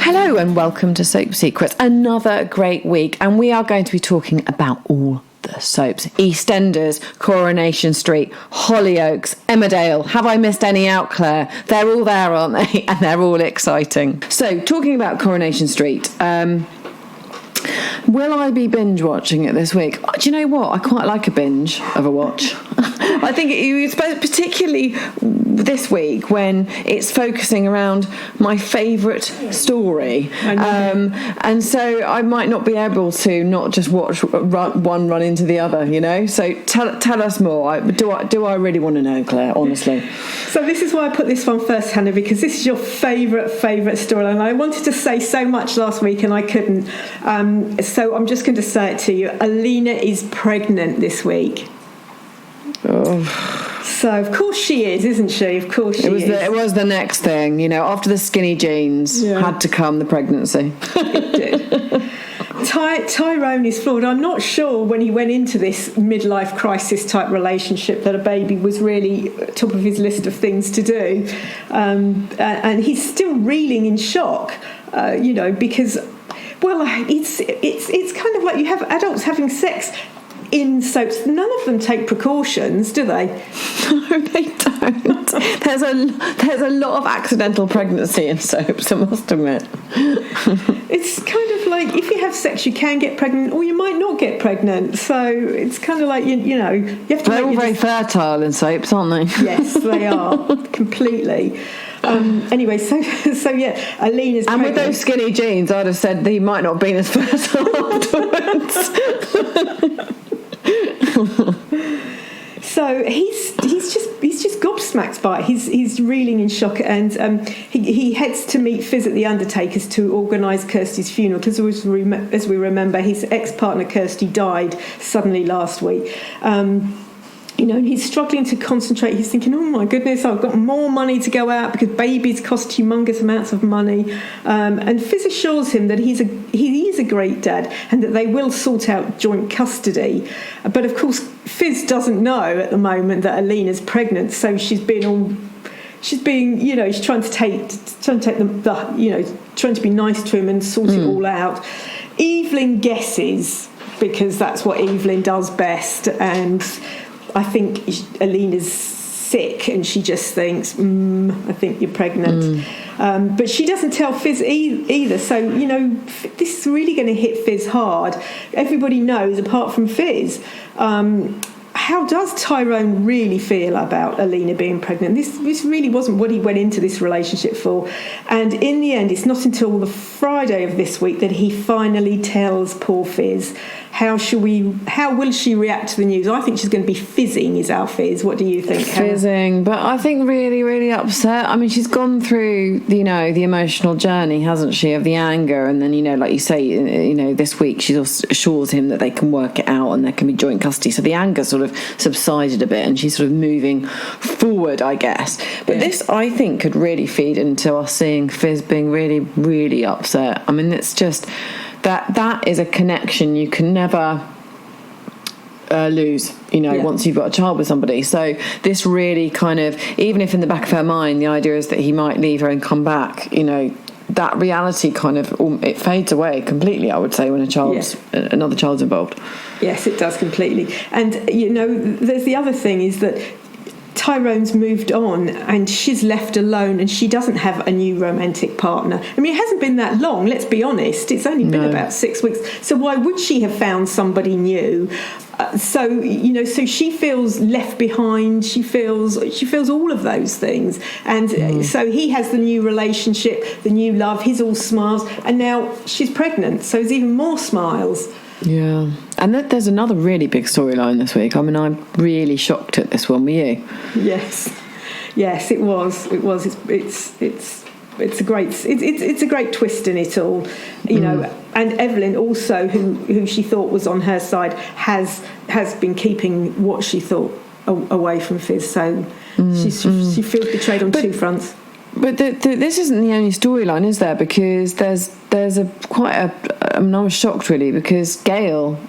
Hello and welcome to Soap Secrets, another great week, and we are going to be talking about all the soaps. EastEnders, Coronation Street, Hollyoaks, Emmerdale. Have I missed any out, Claire? They're all there, aren't they? And they're all exciting. So, talking about Coronation Street, will I be binge watching it this week? Do you know what? I quite like a binge of a watch. I think it's particularly this week when it's focusing around my favourite story, and so I might not be able to not just watch one run into the other, you know. So tell us more. Do I really want to know, Claire? Honestly. So this is why I put this one first, Hannah, because this is your favourite storyline. I wanted to say so much last week and I couldn't. So I'm just going to say it to you. Alina is pregnant this week. Oh. So of course she is, isn't she? Of course she is. It was the next thing, you know. After the skinny jeans, had to come the pregnancy. It did. Tyrone is flawed. I'm not sure when he went into this midlife crisis type relationship that a baby was really top of his list of things to do, and he's still reeling in shock, because, well, it's kind of like you have adults having sex in soaps. None of them take precautions, do they? No, they don't. There's a lot of accidental pregnancy in soaps, I must admit. It's kind of like if you have sex, you can get pregnant, or you might not get pregnant. So it's kind of like you have to. They're all very fertile in soaps, aren't they? Yes, they are completely. Anyway, so yeah, Alina's pregnant. And with those skinny jeans, I'd have said he might not have been as fertile afterwards. So he's just gobsmacked by it. He's reeling in shock, and he heads to meet Fizz at the undertaker's to organise Kirsty's funeral, because as we remember, his ex-partner Kirsty died suddenly last week. And he's struggling to concentrate. He's thinking, oh my goodness, I've got more money to go out because babies cost humongous amounts of money. And Fizz assures him that he is a great dad and that they will sort out joint custody. But of course, Fizz doesn't know at the moment that Alina's pregnant, so she's trying to take trying to be nice to him and sort it all out. Evelyn guesses, because that's what Evelyn does best, and I think Alina's sick and she just thinks, I think you're pregnant. But she doesn't tell Fizz either. So, this is really going to hit Fizz hard. Everybody knows, apart from Fizz. How does Tyrone really feel about Alina being pregnant? This really wasn't what he went into this relationship for. And in the end, it's not until the Friday of this week that he finally tells poor Fizz. How will she react to the news? I think she's going to be fizzing, is our Fizz. What do you think? Fizzing, but I think really, really upset. I mean, she's gone through, the emotional journey, hasn't she, of the anger, and then, like you say, this week she assures him that they can work it out and there can be joint custody. So the anger sort of subsided a bit and she's sort of moving forward, I guess. But this, I think, could really feed into us seeing Fizz being really, really upset. I mean, it's just that is a connection you can never lose, once you've got a child with somebody. So this really kind of, even if in the back of her mind the idea is that he might leave her and come back, that reality kind of, it fades away completely, I would say, when another child's involved. Yes, it does completely. And there's the other thing is that Tyrone's moved on and she's left alone, and she doesn't have a new romantic partner. I mean, it hasn't been that long, let's be honest. It's only been about 6 weeks. So why would she have found somebody new? So she feels left behind. She feels all of those things. And so he has the new relationship, the new love. He's all smiles. And now she's pregnant. So there's even more smiles. Yeah. And there's another really big storyline this week. I mean, I'm really shocked at this one. Were you? Yes, it was. It's a great twist in it all, And Evelyn also, who she thought was on her side, has been keeping what she thought away from Fizz. So she feels betrayed on two fronts. But this isn't the only storyline, is there? Because there's I was shocked really, because Gail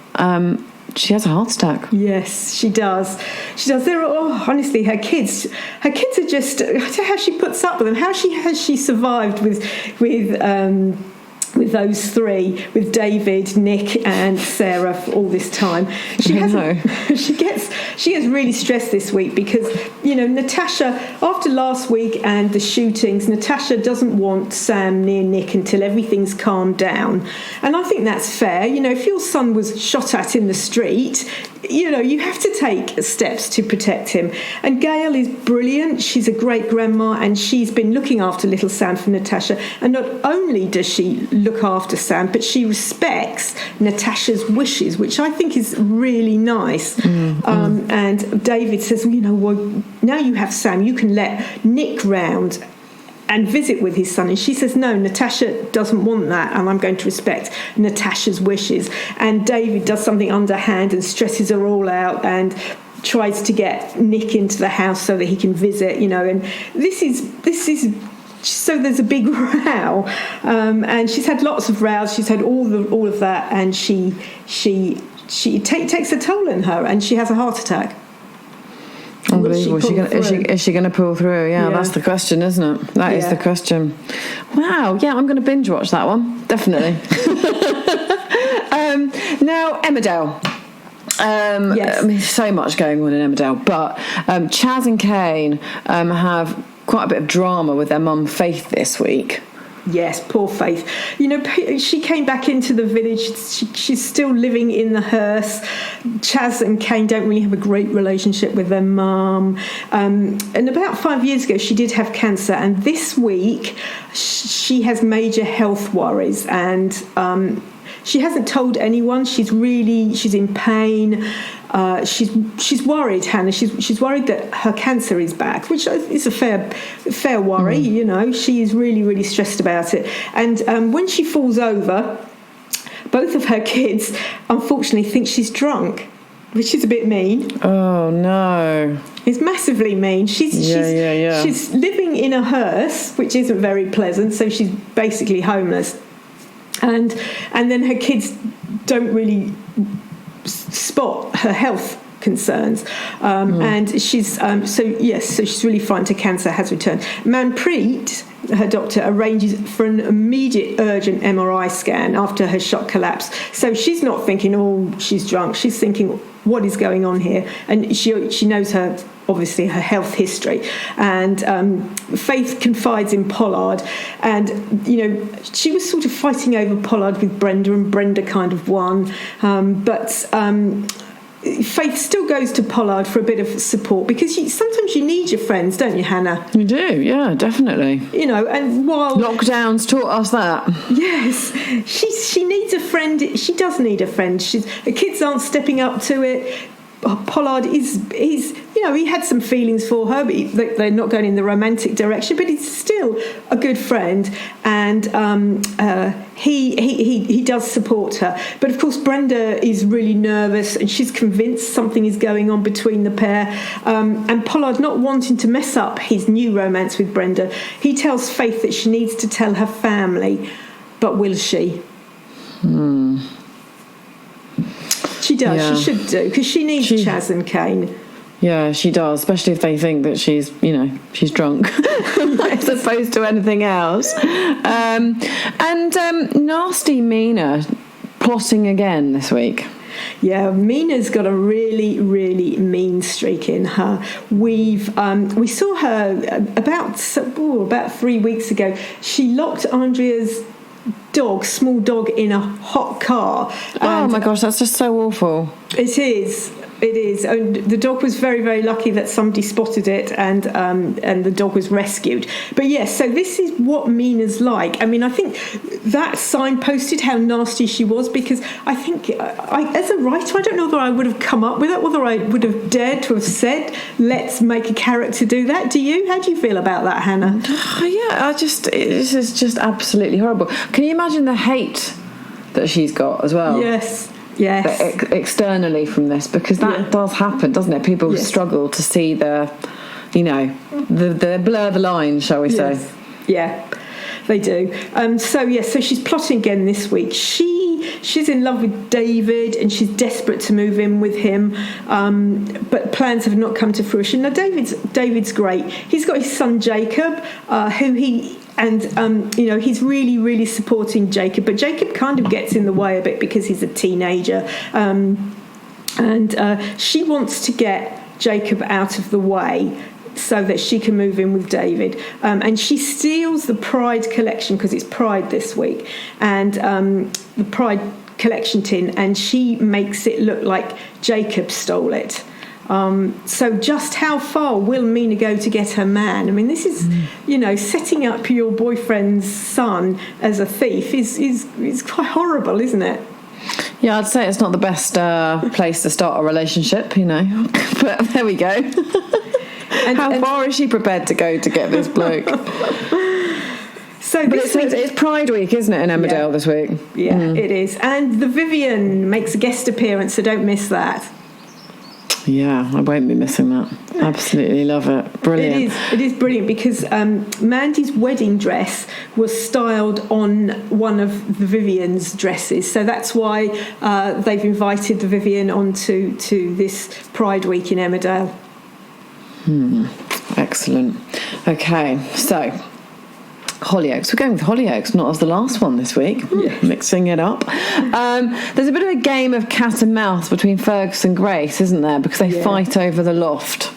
she has a heart attack. Yes, she does. She does. There are honestly, her kids are just. I don't know how she puts up with them. How has she survived with those three, with David, Nick, and Sarah for all this time? She gets really stressed this week because, Natasha, after last week and the shootings, Natasha doesn't want Sam near Nick until everything's calmed down. And I think that's fair. If your son was shot at in the street, you have to take steps to protect him. And Gail is brilliant. She's a great grandma, and she's been looking after little Sam for Natasha. And not only does she look after Sam, but she respects Natasha's wishes, which I think is really nice. And David says, well, now you have Sam, you can let Nick round and visit with his son. And she says, no, Natasha doesn't want that, and I'm going to respect Natasha's wishes. And David does something underhand and stresses her all out and tries to get Nick into the house so that he can visit, and this is so there's a big row, and she's had lots of rows, she's had all of that, and she takes a toll on her, and she has a heart attack. Unbelievable. Is she going to pull through? Yeah, that's the question, isn't it? That is the question. Wow. Yeah, I'm going to binge watch that one. Definitely. Now, Emmerdale. Yes. I mean, so much going on in Emmerdale, but Chaz and Kane have quite a bit of drama with their mum Faith this week. Yes, poor Faith. She came back into the village. She's still living in the hearse. Chaz and Kane don't really have a great relationship with their mum. And about 5 years ago, she did have cancer. And this week, she has major health worries. And she hasn't told anyone. She's in pain. She's worried, Hannah. She's worried that her cancer is back, which is a fair worry. She is really, really stressed about it. And when she falls over, both of her kids unfortunately think she's drunk, which is a bit mean. Oh no! It's massively mean. She's living in a hearse, which isn't very pleasant. So she's basically homeless, and then her kids don't really spot her health concerns, and she's so she's really frightened. Her cancer has returned. Manpreet, her doctor, arranges for an immediate urgent MRI scan after her shock collapse. So she's not thinking, oh, she's drunk. She's thinking, what is going on here? And she knows her health history. And Faith confides in Pollard, and she was sort of fighting over Pollard with Brenda, and Brenda kind of won, but Faith still goes to Pollard for a bit of support, because sometimes you need your friends, don't you, Hannah? You do, yeah, definitely. And while lockdowns taught us that. Yes, she needs a friend. She does need a friend. The kids aren't stepping up to it. Pollard is he had some feelings for her, but they're not going in the romantic direction, but he's still a good friend, and he does support her. But of course Brenda is really nervous, and she's convinced something is going on between the pair, and Pollard, not wanting to mess up his new romance with Brenda, he tells Faith that she needs to tell her family, but will she? She does. Yeah. She should do, because she needs Chaz and Kane. Yeah, she does, especially if they think that she's drunk, as opposed to anything else. And nasty Meena plotting again this week. Yeah, Meena's got a really, really mean streak in her. We saw her about 3 weeks ago. She locked Andrea's small dog, in a hot car. Oh my gosh, that's just so awful. It is. And the dog was very, very lucky that somebody spotted it, and the dog was rescued. But yes, so this is what Meena's like. I mean, I think that signposted how nasty she was, because I think as a writer, I don't know whether I would have come up with it, whether I would have dared to have said, let's make a character do that. Do you? How do you feel about that, Hannah? Yeah, this is just absolutely horrible. Can you imagine the hate that she's got as well? Yes. Externally from this, because that does happen, doesn't it? People struggle to see the blur the lines, shall we say? Yeah, they do. So she's plotting again this week. She she's in love with David and she's desperate to move in with him, but plans have not come to fruition. Now David's great. He's got his son Jacob, he's really, really supporting Jacob, but Jacob kind of gets in the way a bit because he's a teenager, and she wants to get Jacob out of the way so that she can move in with David, and she steals the Pride collection because it's Pride this week, and the Pride collection tin, and she makes it look like Jacob stole it. So just how far will Meena go to get her man? I mean, this is, setting up your boyfriend's son as a thief is quite horrible, isn't it? Yeah, I'd say it's not the best place to start a relationship, but there we go. How far is she prepared to go to get this bloke? But it's Pride Week, isn't it, in Emmerdale this week? Yeah, it is. And the Vivian makes a guest appearance, so don't miss that. Yeah, I won't be missing that. Absolutely love it. Brilliant. It is brilliant because Mandy's wedding dress was styled on one of the Vivian's dresses. So that's why they've invited the Vivian onto this Pride Week in Emmerdale. Excellent. Okay, so Hollyoaks. We're going with Hollyoaks, not as the last one this week. Yes. Mixing it up. There's a bit of a game of cat and mouse between Fergus and Grace, isn't there? Because they fight over the loft.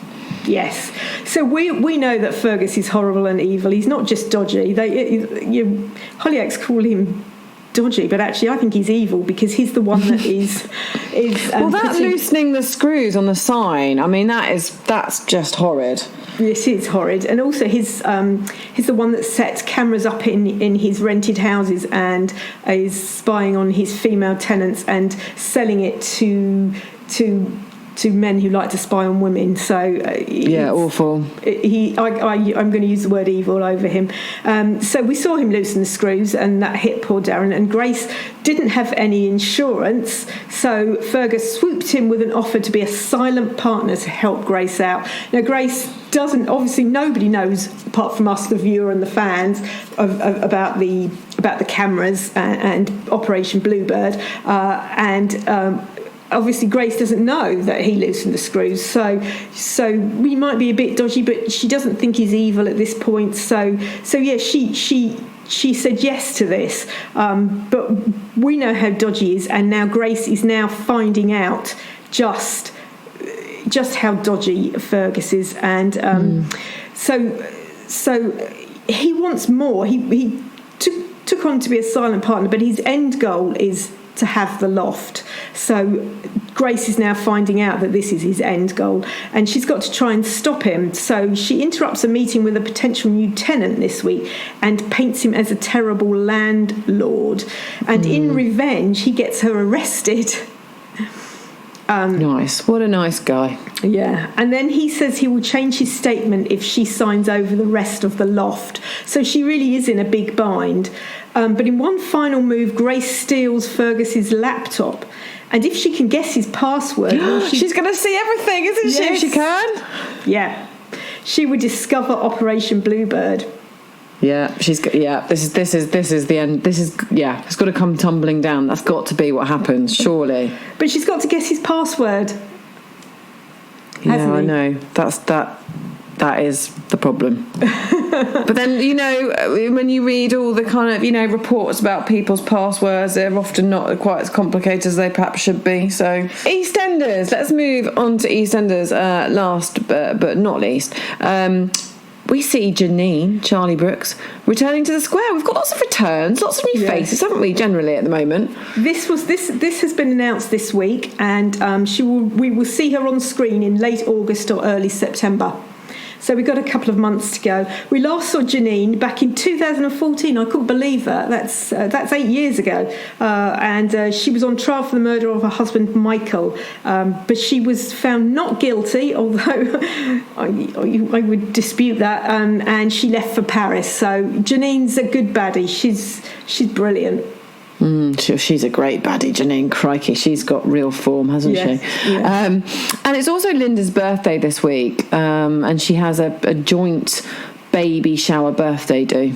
Yes. So we know that Fergus is horrible and evil. He's not just dodgy. Hollyoaks call him dodgy, but actually I think he's evil because he's the one that is loosening the screws on the sign. I mean, that's just horrid. Yes, it's horrid. And also he's the one that sets cameras up in his rented houses and is spying on his female tenants and selling it to men who like to spy on women. So awful. I'm going to use the word evil over him. So we saw him loosen the screws, and that hit poor Darren. And Grace didn't have any insurance, so Fergus swooped in with an offer to be a silent partner to help Grace out. Now Grace doesn't. Obviously, nobody knows apart from us, the viewer and the fans, about the cameras and Operation Bluebird, obviously Grace doesn't know that he loosened the screws, so we might be a bit dodgy, but she doesn't think he's evil at this point. So yeah, she said yes to this, but we know how dodgy he is, and now Grace is now finding out just how dodgy Fergus is, and so he wants more. He took on to be a silent partner, but his end goal is to have the loft. So Grace is now finding out that this is his end goal, and she's got to try and stop him. So she interrupts a meeting with a potential new tenant this week and paints him as a terrible landlord, and in revenge he gets her arrested. Nice. What a nice guy. Yeah. And then he says he will change his statement if she signs over the rest of the loft. So she really is in a big bind. But in one final move, Grace steals Fergus's laptop. And if she can guess his password... she's going to see everything, isn't she, if she can? Yeah. She would discover Operation Bluebird. Yeah, this is the end. It's got to come tumbling down. That's got to be what happens, surely. But she's got to guess his password. Yeah, I know. That is the problem. But then, when you read all the kind of, reports about people's passwords, they're often not quite as complicated as they perhaps should be. So, EastEnders. Let's move on to EastEnders last but not least. We see Janine, Charlie Brooks, returning to the square. We've got lots of returns, lots of new faces, haven't we, generally, at the moment? This has been announced this week, and we will see her on screen in late August or early September. So we've got a couple of months to go. We last saw Janine back in 2014. I couldn't believe that. That's 8 years ago. And she was on trial for the murder of her husband, Michael. But she was found not guilty, although I would dispute that. And she left for Paris. So Janine's a good baddie. She's brilliant. She's a great baddie, Janine. Crikey, she's got real form, hasn't she? Yes. And it's also Linda's birthday this week, and she has a joint baby shower birthday do.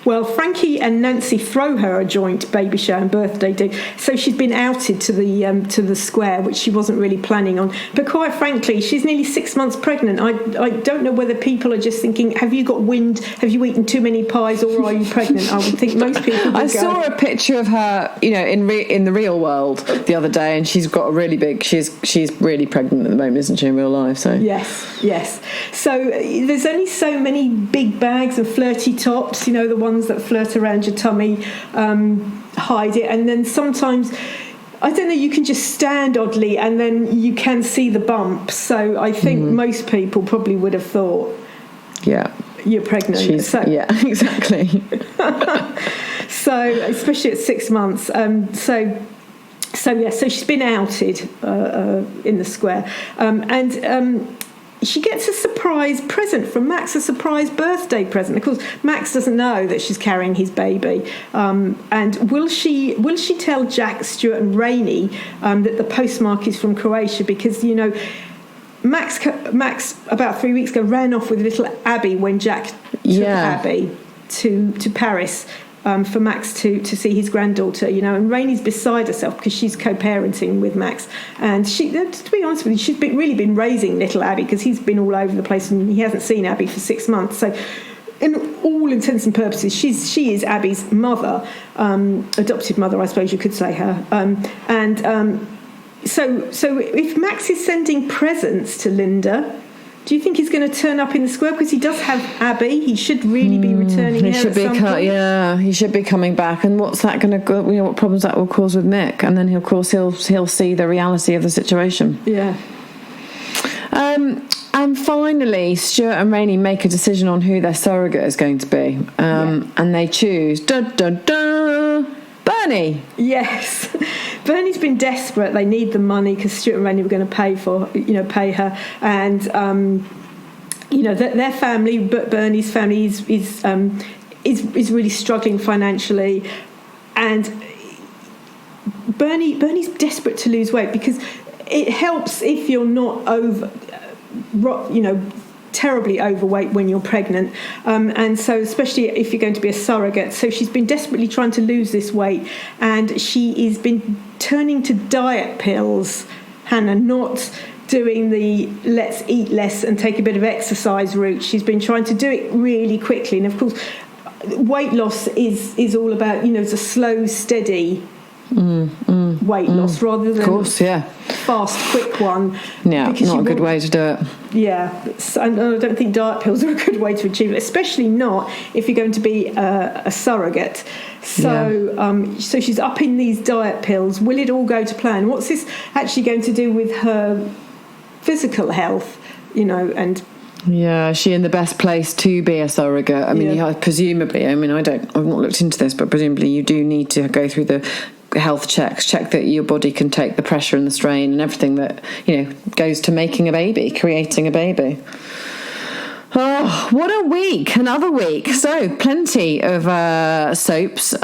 Well, Frankie and Nancy throw her a joint baby shower and birthday do. So she's been outed to the square, which she wasn't really planning on. But quite frankly, she's nearly 6 months pregnant. I don't know whether people are just thinking, have you got wind? Have you eaten too many pies, or are you pregnant? I would think most people would saw a picture of her, in the real world the other day, and she's got a really big. She's really pregnant at the moment, isn't she, in real life? So yes. So there's only so many big bags and flirty tops, the ones that flirt around your tummy, hide it, and then sometimes, I don't know, you can just stand oddly and then you can see the bump. So I think most people probably would have thought, yeah, you're pregnant. Yeah, exactly. So especially at 6 months. So she's been outed in the square, and she gets a surprise present from Max, a surprise birthday present. Of course, Max doesn't know that she's carrying his baby. And will she tell Jack, Stuart and Rainey that the postmark is from Croatia? Because, Max about 3 weeks ago ran off with little Abby when Jack took Abby to Paris. For Max to see his granddaughter, and Rainey's beside herself because she's co-parenting with Max, and she, to be honest with you, she's really been raising little Abby because he's been all over the place and he hasn't seen Abby for 6 months. So, in all intents and purposes, she is Abby's mother, adopted mother, I suppose you could say her, So if Max is sending presents to Linda, do you think he's going to turn up in the square? Because he does have Abby. He should really be returning here at some point. Yeah, he should be coming back. And what's that going to? What problems that will cause with Mick? And then he'll see the reality of the situation. Yeah. And finally, Stuart and Rainey make a decision on who their surrogate is going to be, and they choose Bernie. Yes. Bernie's been desperate. They need the money because Stuart and Rainey were going to pay her, and their family, but Bernie's family is really struggling financially, and Bernie's desperate to lose weight because it helps if you're not terribly overweight when you're pregnant, and so especially if you're going to be a surrogate. So she's been desperately trying to lose this weight, and she has been turning to diet pills, Hannah, not doing the let's eat less and take a bit of exercise route. She's been trying to do it really quickly, and of course weight loss is all about it's a slow, steady weight loss rather than fast, quick one. Yeah, not a good way to do it. Yeah, I don't think diet pills are a good way to achieve it, especially not if you're going to be a surrogate. So, so she's upping these diet pills. Will it all go to plan? What's this actually going to do with her physical health? And yeah, is she in the best place to be a surrogate? I mean, presumably. I mean, I've not looked into this, but presumably you do need to go through the health checks, check that your body can take the pressure and the strain and everything that goes to making a baby, creating a baby. Oh, what a week, another week. So plenty of soaps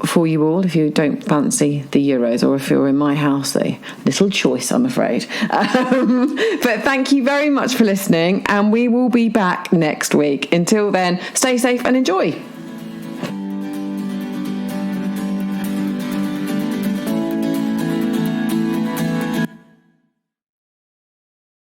for you all if you don't fancy the Euros, or if you're in my house, a little choice, I'm afraid. But thank you very much for listening, and we will be back next week. Until then, stay safe and enjoy.